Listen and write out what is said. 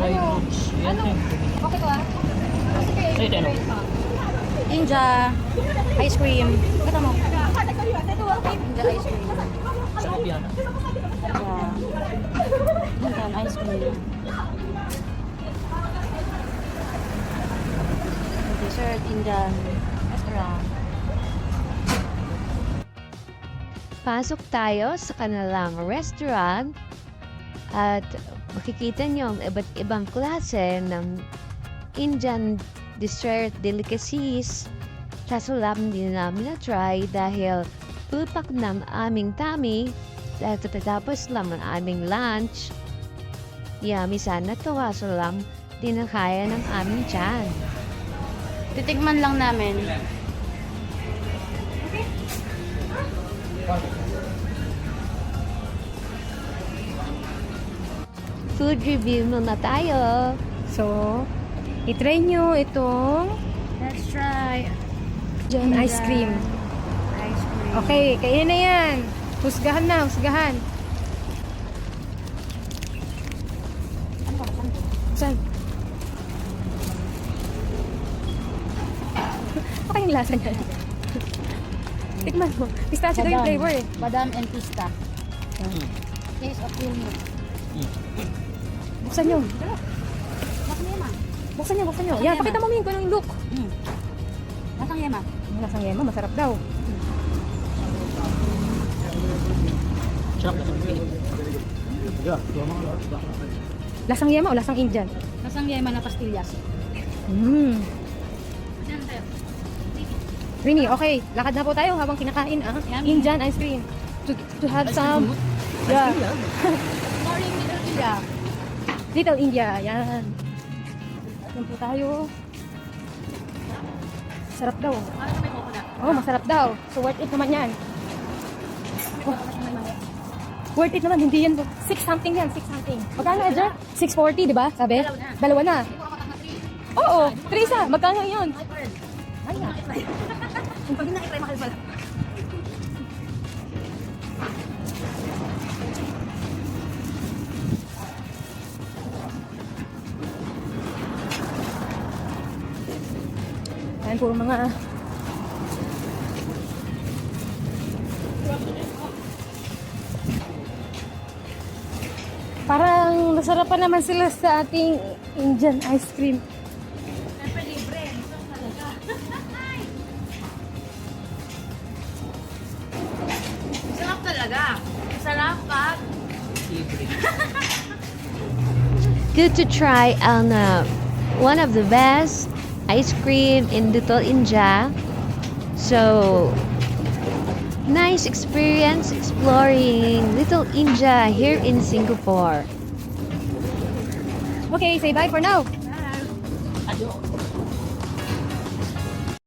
dry fruits. Yan eh. Okay to ah. Ay, ano? Inja ice cream. Kata mo. Inja ice cream. Sarap yan. Yeah. Indian ice cream. Dessert Indian restaurant. Pasok tayo sa kanilang restaurant at makikita niyo ang iba't ibang klase ng Indian dessert delicacies. Kaso lang din namin na-try dahil pulpak ng aming tummy dahil tapos lang ang aming lunch. Yummy sana to, kaso lang di na kaya ng aming tiyan. Titikman lang namin. Food review muna tayo. So, itry nyo itong Let's try ice cream. ice cream. Okay, kainin na yan. Husgahan na, husgahan. Saan? Baka yung lasa niya. Tikman mo. Pistachio daw yung flavor eh. Badam and pista. Taste of real milk. Buksan nyo. Lasang yema. Buksan nyo, buksan nyo. Yan, pakita mo min kung ano yung look. Lasang yema. Ang lasang yema, masarap daw. Sarap na. Lasang yema o lasang Indian? Lasang yema na pastillas. Mmm. Rini, okay. Lakad na po tayo habang kinakain Yummy. Indian ice cream. To have some... Yeah. Morning Little India. Little India. Yan. Yan po tayo. Sarap daw. Oh, masarap daw. So, worth it naman yan. Oh. Worth it naman. Hindi yan. 6 something yan. 6 something. Magkano, Edgar? 640, di ba? Sabi? Dalawa na. Oo. 3 isa. Magkano yun? Ay, na. Pag na-try mahal pala. Ayan po mga parang nasarapan naman sila sa ating Indian ice cream. Sarap talaga. Sarap pag Good to try ang one of the best ice cream in Little India. So, nice experience exploring Little India here in Singapore. Okay, say bye for now. Adios.